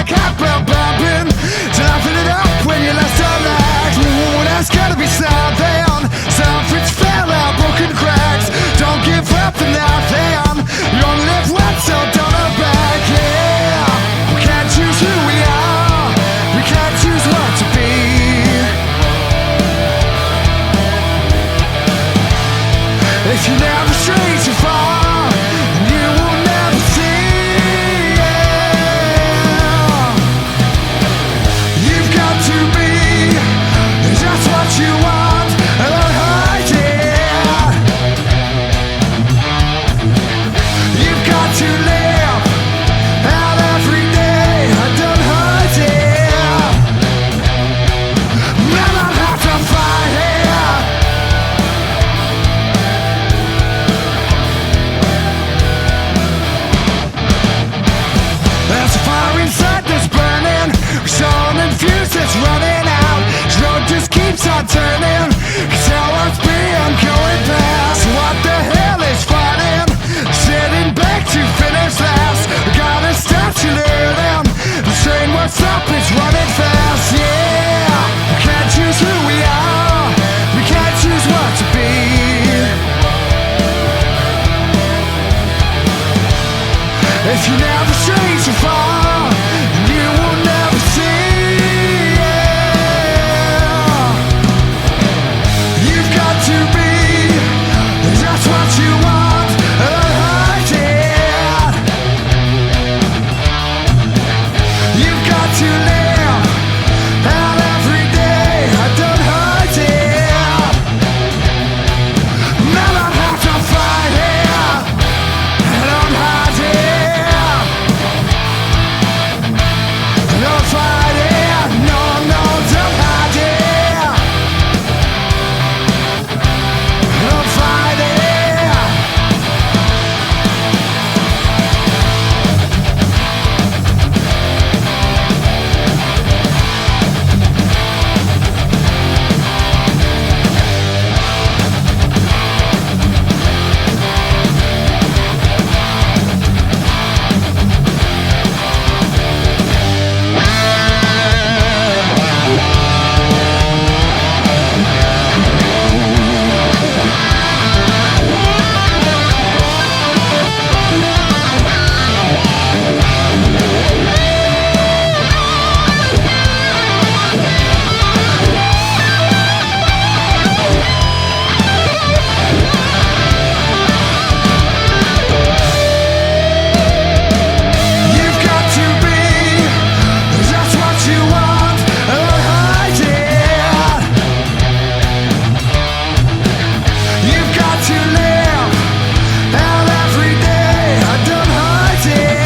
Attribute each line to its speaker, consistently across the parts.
Speaker 1: like hot-bell bobbin, till I fill it up when you last on that. Ooh, there's gotta be something. Something's fell out, broken cracks. Don't give up and nothing. You only live once, so don't look back. Yeah, we can't choose who we are. We can't choose what to be. If you never stray too far, you will never see. Yeah. You've got to be just what you want, and don't hide it. You've got to live out every day, and don't hide it. Never have to fight it. There's a fire inside that's burning, shown and fuse that's running out. This road just keeps on turning, cause how it's been going past. What the hell is fighting? Sitting back to finish last. We gotta start to learning. The train won't stop, it's running fast. Yeah, we can't choose who we are. We can't choose what to be. If you never stray too far, you will never see. Yeah. You've got to be just what you want, and hide it. You've got to live out every day, don't hide it. Never have to fight it, don't hide it. Don't fight it, no, no, don't hide it. Don't fight it. You've got to be just what you want, don't hide it. You've got to live out every day, don't hide it.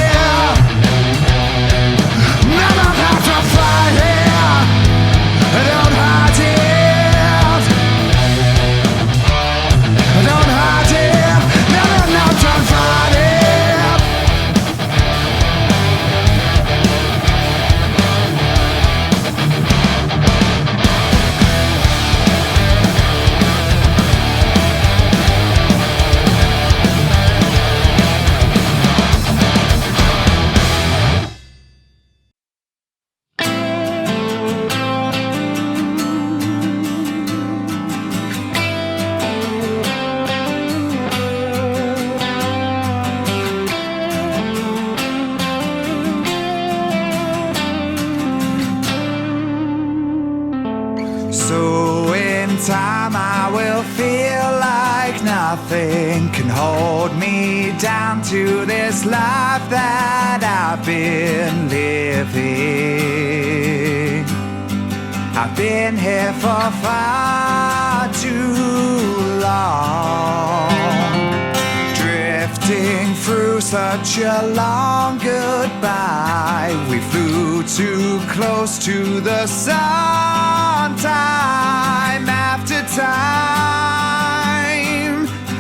Speaker 1: Never have to fight it, don't hide it. Don't hide it, no, no, no, don't fight it. So in time I will feel like nothing can hold me down to this life that I've been living. I've been here for far too long, drifting through such a long goodbye. We flew too close to the sun, time after time.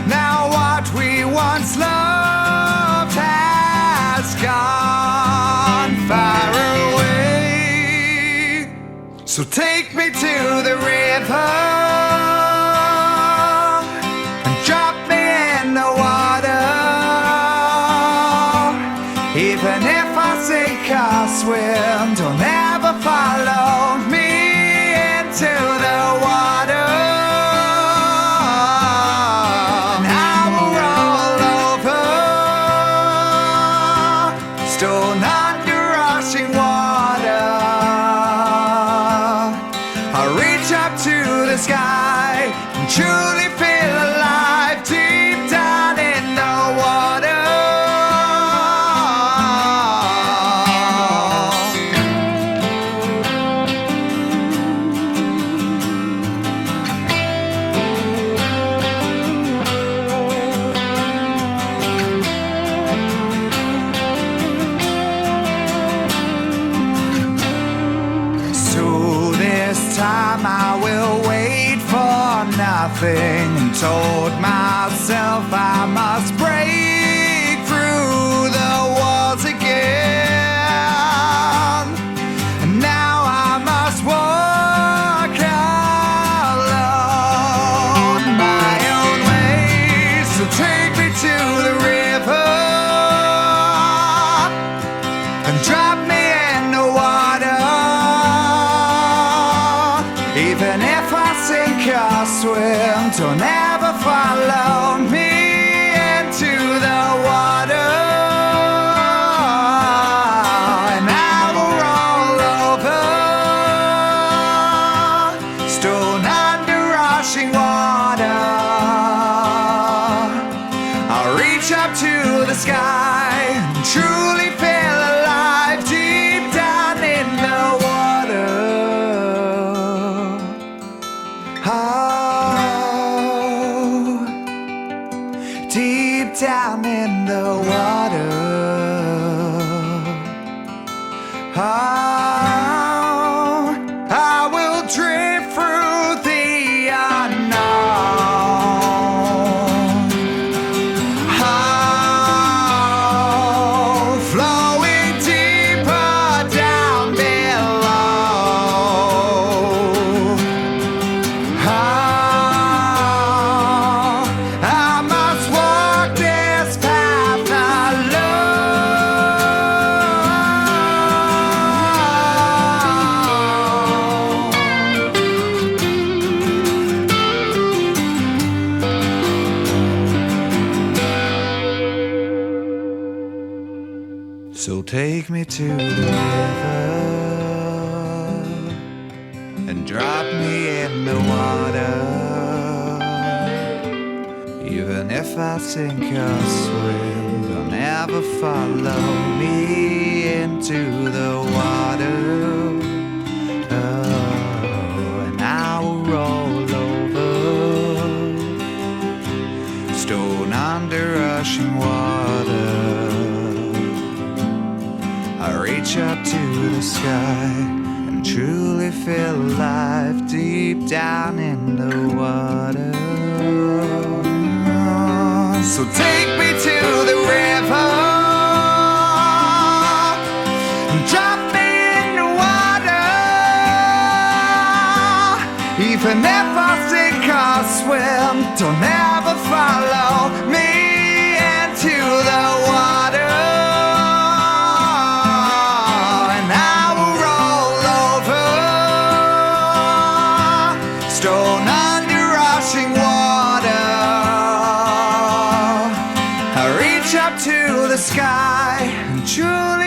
Speaker 1: Now what we once loved has gone far away. So take me to the river and drop me in the water. Even if I sink, I swim. truly feel alive deep down in the water. So this time I will wait for nothing, and told myself I must break through the walls again. And now I must walk alone my own way. So take me to the river and drop me in the water. Even if I sink or swim, don't ever follow me into the water. And I will roll over, stone under rushing water. I'll reach up to the sky and truly feel alive deep down in the water. Deep down in the water. I will drift through the unknown. Flowing deeper down below. I must walk this path alone. So take me to the river and drop me in the water. Even if I sink or swim, don't ever follow me into the water. Oh, and I will roll over, stone under rushing water. I reach up to the sky and truly feel alive deep down in the water. So take me to the river and drop me in the water. Even if I sink or swim, don't ever follow me into the water. And I will roll over, stone under rushing water. I reach up to the sky and truly